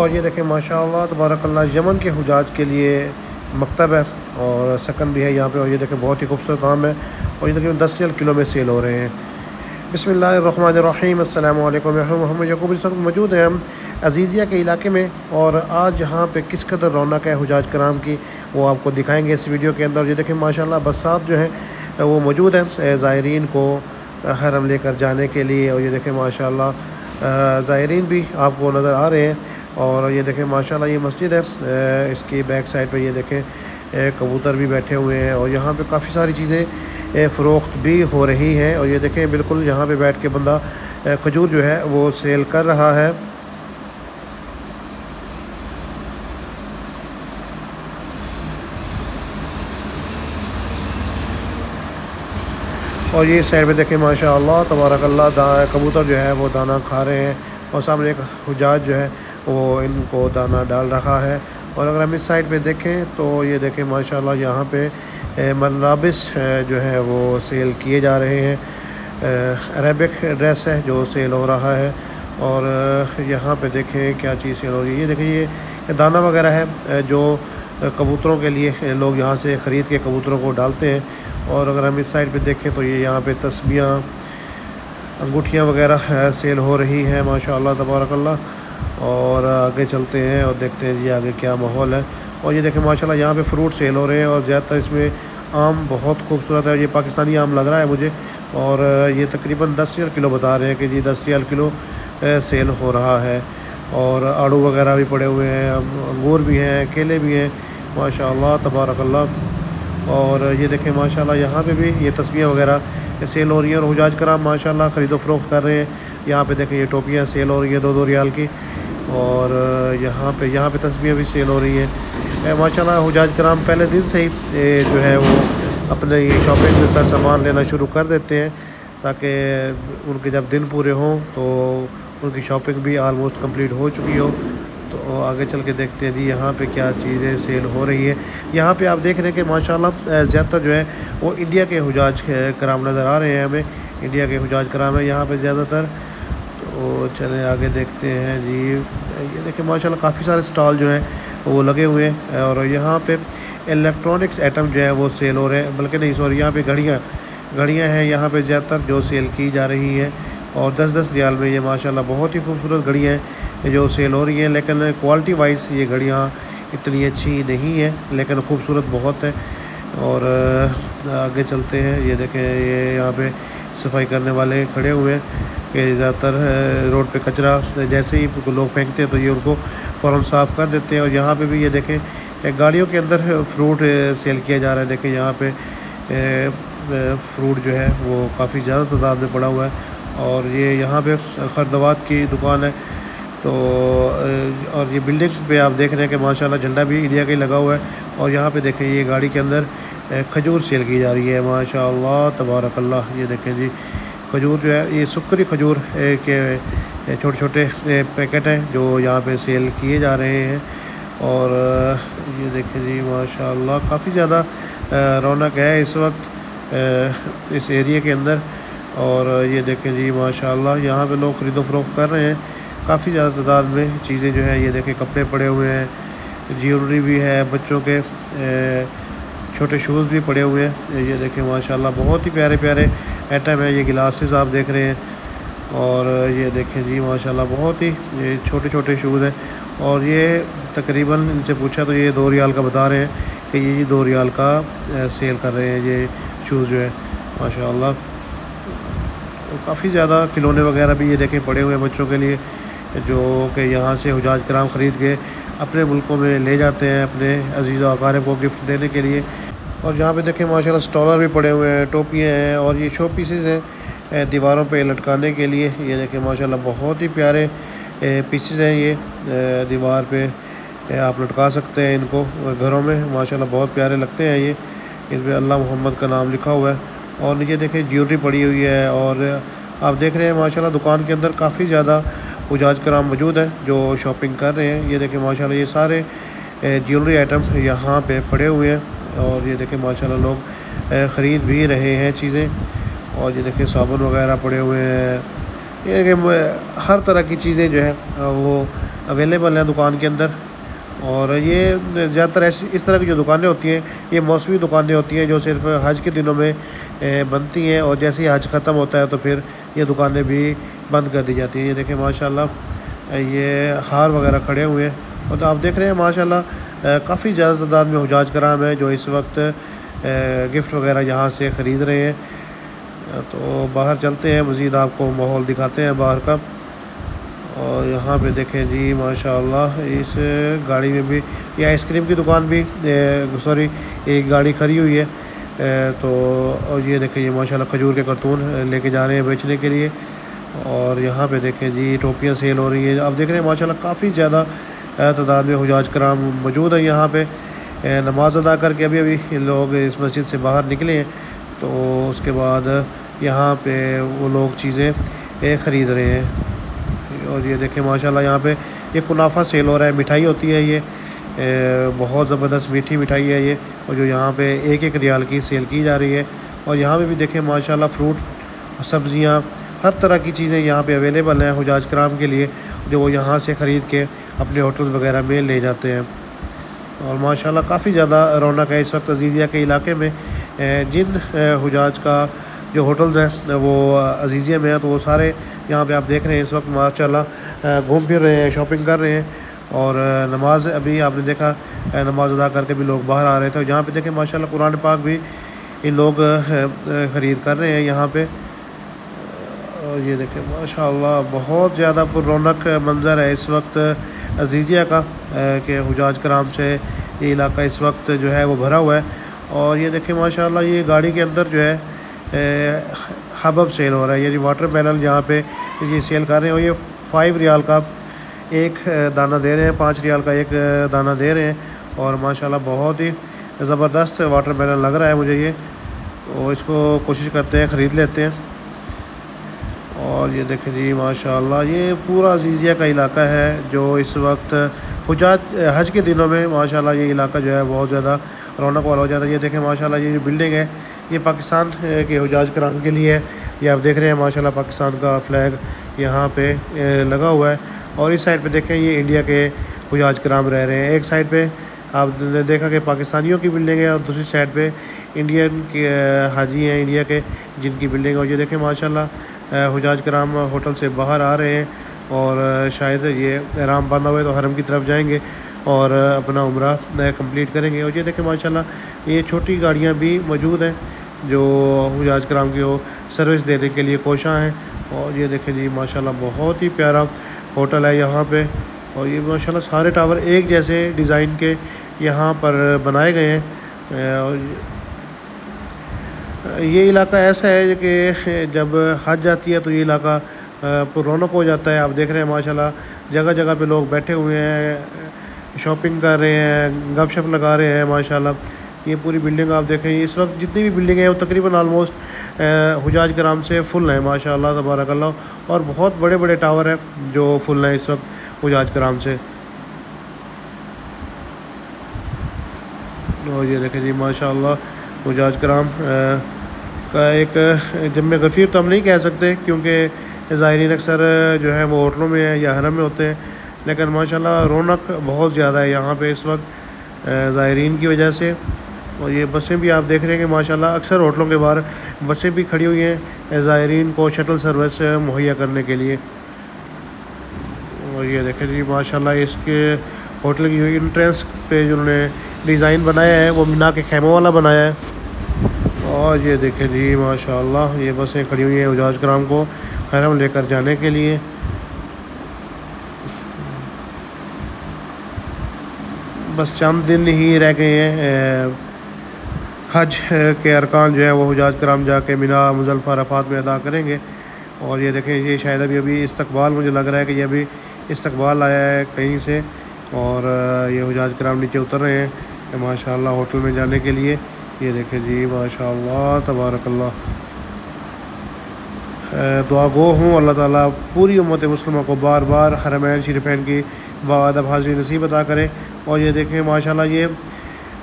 और ये देखें माशाअल्लाह तबारकल्लाह यमन के हुजाज के लिए मकतब है और सकन भी है यहाँ पे। और ये देखें बहुत ही खूबसूरत काम है और ये देखें 10 रियाल किलो में सेल हो रहे हैं। बिस्मिल्लाहिर्रहमानिर्रहीम, अस्सलाम वालेकुम। मोहम्मद यकूब इस वक्त मौजूद हैं हम अजीज़िया के इलाके में और आज यहाँ पे किस कदर रौनक है हुजाज कराम की वो आपको दिखाएंगे इस वीडियो के अंदर। ये देखें माशाल्लाह बसात जो है वो मौजूद है ज़ायरीन को हरम लेकर जाने के लिए। और ये देखें माशाल्लाह ज़ायरीन भी आपको नज़र आ रहे हैं। और ये देखें माशाल्लाह ये मस्जिद है, इसकी बैक साइड पे ये देखें कबूतर भी बैठे हुए हैं और यहाँ पे काफ़ी सारी चीज़ें फ़रोख्त भी हो रही हैं। और ये देखें बिल्कुल यहाँ पे बैठ के बंदा खजूर जो है वो सेल कर रहा है। और ये साइड पे देखें माशाअल्लाह तबारकल्लाह कबूतर जो है वो दाना खा रहे हैं और सामने एक हुजाज जो है वो इनको दाना डाल रहा है। और अगर हम इस साइड पे देखें तो ये देखें माशाल्लाह यहाँ पे मलाबिस जो है वो सेल किए जा रहे हैं। अरेबिक ड्रेस है जो सेल हो रहा है। और यहाँ पे देखें क्या चीज़ सेल हो रही है। ये देखें ये दाना वगैरह है जो कबूतरों के लिए लोग यहाँ से ख़रीद के कबूतरों को डालते हैं। और अगर हम इस साइड पे देखें तो ये यहाँ पे तस्बियाँ अंगूठियाँ वगैरह सेल हो रही हैं माशाअल्लाह तबारकल्लाह। और आगे चलते हैं और देखते हैं जी आगे क्या माहौल है। और ये देखें माशाल्लाह यहाँ पे फ़्रूट सेल हो रहे हैं और ज़्यादातर इसमें आम बहुत खूबसूरत है। ये पाकिस्तानी आम लग रहा है मुझे और ये तकरीबन 10 रियाल किलो बता रहे हैं कि जी 10 रियाल किलो सेल हो रहा है। और आड़ू वगैरह भी पड़े हुए हैं, अंगूर भी हैं, केले भी हैं माशाअल्लाह तबारकल्लाह। और ये देखें माशाल्लाह यहाँ पे भी ये तस्वीरें वगैरह सेल हो रही हैं और हुजाज कराम माशाल्लाह ख़रीदो फ़रोख्त कर रहे हैं। यहाँ पे देखें ये टोपियाँ सेल हो रही हैं 2-2 रियाल की। और यहाँ पे तस्वीरें भी सेल हो रही हैं माशाल्लाह। हुजाज कराम पहले दिन से ही जो है वो अपने ये शॉपिंग का सामान लेना शुरू कर देते हैं ताकि उनके जब दिन पूरे हों तो उनकी शॉपिंग भी आलमोस्ट कंप्लीट हो चुकी हो। तो आगे चल के देखते हैं जी यहाँ पे क्या चीज़ें सेल हो रही है। यहाँ पे आप देख रहे हैं कि माशाल्लाह ज़्यादातर जो है वो इंडिया के हुजाज कराम नज़र आ रहे हैं हमें। इंडिया के हुजाज कराम है यहाँ पे ज़्यादातर। तो चलें आगे देखते हैं जी। ये देखिए माशाल्लाह काफ़ी सारे स्टॉल जो हैं वो लगे हुए हैं। और यहाँ पे इलेक्ट्रॉनिक्स आइटम जो है वो सेल हो रहे हैं, बल्कि नहीं सॉरी यहाँ पे घड़ियाँ हैं यहाँ पे ज़्यादातर जो सेल की जा रही हैं। और 10-10 रियाल में ये माशाल्लाह बहुत ही खूबसूरत घड़ियाँ हैं जो सेल हो रही हैं। लेकिन क्वालिटी वाइज ये घड़ियाँ इतनी अच्छी नहीं है लेकिन खूबसूरत बहुत है। और आगे चलते हैं। ये देखें ये यहाँ पे सफाई करने वाले खड़े हुए हैं कि ज़्यादातर रोड पे कचरा जैसे ही लोग फेंकते हैं तो ये उनको फ़ौरन साफ़ कर देते हैं। और यहाँ पे भी ये देखें गाड़ियों के अंदर फ्रूट सेल किया जा रहा है। देखें यहाँ पे फ्रूट जो है वो काफ़ी ज़्यादा तादाद में पड़ा हुआ है। और ये यहाँ पे खरदवात की दुकान है। तो और ये बिल्डिंग पे आप देख रहे हैं कि माशाल्लाह झंडा भी इंडिया का ही लगा हुआ है। और यहाँ पे देखें ये गाड़ी के अंदर खजूर सेल की जा रही है माशाल्लाह तबारकल्लाह। ये देखें जी खजूर जो है ये सुक्करी खजूर के छोटे छोटे पैकेट हैं जो यहाँ पे सेल किए जा रहे हैं। और ये देखें जी माशाल्लाह काफ़ी ज़्यादा रौनक है इस वक्त इस एरिया के अंदर। और ये देखें जी माशाल्लाह यहाँ पे लोग ख़रीदो फ़रोख्त कर रहे हैं काफ़ी ज़्यादा तादाद में। चीज़ें जो है ये देखें कपड़े पड़े हुए हैं, ज्वेलरी भी है, बच्चों के छोटे शूज़ भी पड़े हुए हैं। ये देखें माशाल्लाह बहुत ही प्यारे प्यारे आइटम है। ये गिलासेस आप देख रहे हैं। और ये देखें जी माशाल्लाह बहुत ही ये छोटे छोटे शूज़ हैं। और ये तकरीबन इनसे पूछा तो ये 2 रियाल का बता रहे हैं कि ये 2 रियाल का सेल कर रहे हैं ये शूज़ जो है माशाल्लाह। काफ़ी ज़्यादा खिलौने वगैरह भी ये देखें पड़े हुए हैं बच्चों के लिए जो कि यहाँ से हुजाज कराम ख़रीद के अपने मुल्कों में ले जाते हैं अपने अजीज़ व अक़ारिब को गिफ्ट देने के लिए। और यहाँ पे देखें माशाल्लाह स्टॉलर भी पड़े हुए हैं, टोपियाँ हैं और ये शो पीसेस हैं दीवारों पे लटकाने के लिए। ये देखें माशाल्लाह बहुत ही प्यारे पीसेस हैं ये दीवार पे आप लटका सकते हैं इनको घरों में माशाल्लाह बहुत प्यारे लगते हैं ये। इन पर अल्लाह मोहम्मद का नाम लिखा हुआ है। और नीचे देखें ज्वेलरी पड़ी हुई है। और आप देख रहे हैं माशाल्लाह दुकान के अंदर काफ़ी ज़्यादा हुजाज कराम मौजूद हैं जो शॉपिंग कर रहे हैं। ये देखें माशाल्लाह ये सारे ज्वेलरी आइटम यहाँ पे पड़े हुए हैं। और ये देखें माशाल्लाह लोग ख़रीद भी रहे हैं चीज़ें। और ये देखें साबुन वगैरह पड़े हुए हैं। ये देखें हर तरह की चीज़ें जो है वो अवेलेबल हैं दुकान के अंदर। और ये ज़्यादातर ऐसी इस तरह की जो दुकानें होती हैं ये मौसमी दुकानें होती हैं जो सिर्फ हज के दिनों में बनती हैं, और जैसे ही हज ख़त्म होता है तो फिर ये दुकानें भी बंद कर दी जाती हैं। ये देखें माशाल्लाह ये हार वगैरह खड़े हुए हैं, और तो आप देख रहे हैं माशाल्लाह काफ़ी ज़्यादा तादाद में हुजाज कराम है जो इस वक्त गिफ्ट वगैरह यहाँ से ख़रीद रहे हैं। तो बाहर चलते हैं, मज़ीद आपको माहौल दिखाते हैं बाहर का। और यहाँ पे देखें जी माशाल्लाह इस गाड़ी में भी ये आइसक्रीम की दुकान भी सॉरी एक गाड़ी खड़ी हुई है। तो और ये देखें ये माशाल्लाह खजूर के करतून लेके जा रहे हैं बेचने के लिए। और यहाँ पे देखें जी टोपियाँ सेल हो रही हैं। आप देख रहे हैं माशाल्लाह काफ़ी ज़्यादा तादाद में हुजाज कराम मौजूद हैं यहाँ पे। नमाज़ अदा करके अभी अभी लोग इस मस्जिद से बाहर निकले हैं, तो उसके बाद यहाँ पे वो लोग चीज़ें ख़रीद रहे हैं। और ये देखें माशाल्लाह यहाँ पे ये कुनाफा सेल हो रहा है, मिठाई होती है ये बहुत ज़बरदस्त मीठी मिठाई है ये, और जो यहाँ पे एक एक रियाल की सेल की जा रही है। और यहाँ पे भी देखें माशाल्लाह फ्रूट, सब्ज़ियाँ, हर तरह की चीज़ें यहाँ पे अवेलेबल हैं हुजाज कराम के लिए, जो वो यहाँ से ख़रीद के अपने होटल वगैरह में ले जाते हैं। और माशाल्लाह काफ़ी ज़्यादा रौनक है इस वक्त अज़ीज़िया के इलाके में। जिन हुजाज का जो होटल्स हैं वो अज़ीज़िया में है, तो वो सारे यहाँ पे आप देख रहे हैं इस वक्त माशाल्लाह घूम फिर रहे हैं, शॉपिंग कर रहे हैं। और नमाज अभी आपने देखा नमाज अदा करके भी लोग बाहर आ रहे थे। जहाँ पे देखें माशाल्लाह कुरान पाक भी इन लोग ख़रीद कर रहे हैं यहाँ पे। और ये देखें माशाल्लाह बहुत ज़्यादा पुररौनक मंज़र है इस वक्त अज़ीज़िया का, कि हुजाज कराम से ये इलाका इस वक्त जो है वो भरा हुआ है। और ये देखें माशाल्लाह ये गाड़ी के अंदर जो है हबब सेल हो रहा है, यानी वाटर मेलन यहाँ पे ये सेल कर रहे हैं। और ये 5 रियाल का एक दाना दे रहे हैं, 5 रियाल का एक दाना दे रहे हैं। और माशाल्लाह बहुत ही ज़बरदस्त वाटर मेलन लग रहा है मुझे ये, तो इसको कोशिश करते हैं ख़रीद लेते हैं। और ये देखें जी माशाल्लाह ये पूरा अज़ीज़िया का इलाका है जो इस वक्त हुजाज हज के दिनों में माशाल्लाह ये इलाका जो है बहुत ज़्यादा रौनक वाला हो जाता है। ये देखें माशाल्लाह ये जो बिल्डिंग है ये पाकिस्तान के हुजाज कराम के लिए है। ये आप देख रहे हैं माशाल्लाह पाकिस्तान का फ़्लैग यहाँ पे लगा हुआ है। और इस साइड पे देखें ये इंडिया के हुजाज कराम रह रहे हैं। एक साइड पे आपने देखा कि पाकिस्तानियों की बिल्डिंग है, और दूसरी साइड पे इंडियन के हाजी हैं इंडिया के, जिनकी बिल्डिंग है। और ये देखें माशाल्लाह हुजाज कराम होटल से बाहर आ रहे हैं, और शायद ये एहराम बांधा हुए तो हरम की तरफ जाएंगे और अपना उम्रा कंप्लीट करेंगे। और ये देखें माशाल्लाह ये छोटी गाड़ियाँ भी मौजूद हैं जो हुजाज कराम की वो सर्विस देने के लिए कोशां हैं। और ये देखें जी माशाल्लाह बहुत ही प्यारा होटल है यहाँ पे। और ये माशाल्लाह सारे टावर एक जैसे डिज़ाइन के यहाँ पर बनाए गए हैं। और ये इलाका ऐसा है कि जब हज जाती है तो ये इलाका पुररौनक हो जाता है। आप देख रहे हैं माशाल्लाह जगह जगह पे लोग बैठे हुए हैं, शॉपिंग कर रहे हैं, गपशप लगा रहे हैं माशाल्लाह। ये पूरी बिल्डिंग आप देखें, इस वक्त जितनी भी बिल्डिंग है वो तकरीबन आलमोस्ट हुजाज कराम से फुल हैं माशाल्लाह तबारकल्लाह। और बहुत बड़े बड़े टावर हैं जो फुल हैं इस वक्त हुजाज कराम से। और ये देखें जी माशाल्लाह हुजाज कराम का एक जम्मे गफ़ीर तो हम नहीं कह सकते, क्योंकि ज़ायरीन अक्सर जो है वो होटलों में है या हरम में होते हैं, लेकिन माशाल्लाह रौनक बहुत ज़्यादा है यहाँ पे इस वक्त ज़ायरीन की वजह से। और ये बसें भी आप देख रहे हैं कि माशाल्लाह अक्सर होटलों के बाहर बसें भी खड़ी हुई हैं ज़ायरीन को शटल सर्विस मुहैया करने के लिए। और ये देखें जी माशाल्लाह इसके होटल की जो इंट्रेंस पे जो उन्होंने डिज़ाइन बनाया है वो मीना के खैमों वाला बनाया है। और ये देखें जी माशाल्लाह ये बसें खड़ी हुई हैं हुजाज कराम को हरम लेकर जाने के लिए। बस चंद दिन ही रह गए हैं हज के अरकान जो है वो हुजाज कराम जाके मिना मुज़ल्फ़ा अरफ़ात में अदा करेंगे। और ये देखें ये शायद अभी इस्तकबाल, मुझे लग रहा है कि ये अभी इस्तकबाल आया है कहीं से, और ये हुजाज कराम नीचे उतर रहे हैं माशाल्लाह होटल में जाने के लिए। ये देखें जी माशाल्लाह तबारकल्लाह। दुआ गो हूँ अल्लाह ताला पूरी उम्मत मुस्लिमा को बार बार हरमैन शरीफैन की बाअदब हाज़िरी नसीब अता करे। और ये देखें माशाल्लाह ये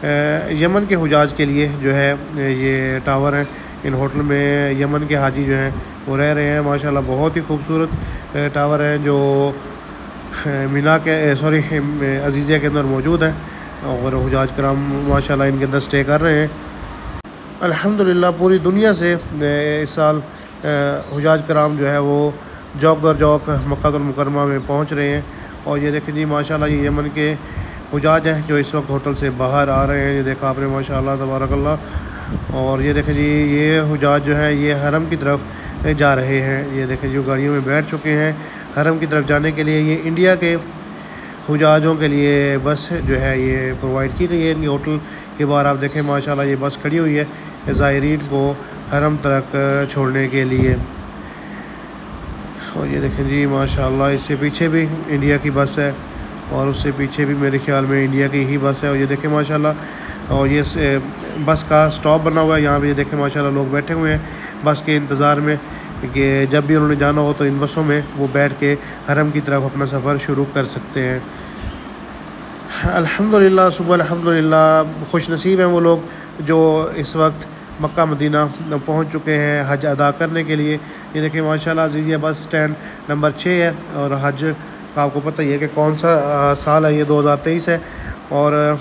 यमन के हुजाज के लिए जो है ये टावर हैं, इन होटल में यमन के हाजी जो हैं वो रह रहे हैं माशाल्लाह। बहुत ही खूबसूरत टावर हैं जो मीना के सॉरी अजीज़िया के अंदर मौजूद हैं और हुजाज कराम माशाल्लाह इनके अंदर स्टे कर रहे हैं। अल्हम्दुलिल्लाह पूरी दुनिया से इस साल हुजाज कराम जो है वो जौक दर जौक मक्कातुल मुकर्रमा में पहुंच रहे हैं। और ये देखें जी माशाल्लाह ये यमन के हुजाज हैं जो इस वक्त होटल से बाहर आ रहे हैं। ये देखा आपने माशाल्लाह तबारकल्लाह। और ये देखें जी ये हुजाज जो है ये हरम की तरफ जा रहे हैं। ये देखें जो गाड़ियों में बैठ चुके हैं हरम की तरफ जाने के लिए। ये इंडिया के हुजाजों के लिए बस जो है ये प्रोवाइड की गई है इनके होटल के बाहर। आप देखें माशाल्लाह ये बस खड़ी हुई है ज़ायरीन को हरम तक छोड़ने के लिए। और ये देखें जी माशाल्लाह इससे पीछे भी इंडिया की बस है और उससे पीछे भी मेरे ख्याल में इंडिया की ही बस है। और ये देखें माशाल्लाह और ये बस का स्टॉप बना हुआ है यहाँ पे। ये देखें माशाल्लाह लोग बैठे हुए हैं बस के इंतज़ार में कि जब भी उन्होंने जाना हो तो इन बसों में वो बैठ के हरम की तरफ अपना सफ़र शुरू कर सकते हैं। अल्हम्दुलिल्लाह सुबह अल्हम्दुलिल्लाह खुश नसीब हैं वो लोग जो इस वक्त मक्का मदीना पहुंच चुके हैं हज अदा करने के लिए। ये देखिए माशाल्लाह अज़ीज़िया बस स्टैंड नंबर 6 है और हज का आपको पता ही है कि कौन सा साल है, ये 2023 है। और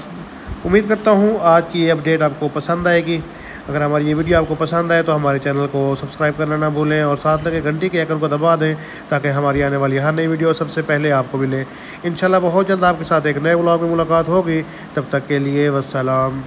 उम्मीद करता हूँ आज की ये अपडेट आपको पसंद आएगी। अगर हमारी ये वीडियो आपको पसंद आए तो हमारे चैनल को सब्सक्राइब करना ना भूलें और साथ लगे घंटी के आइकन को दबा दें ताकि हमारी आने वाली हर नई वीडियो सबसे पहले आपको मिले। इंशाल्लाह बहुत जल्द आपके साथ एक नए व्लॉग में मुलाकात होगी। तब तक के लिए वस्सलाम।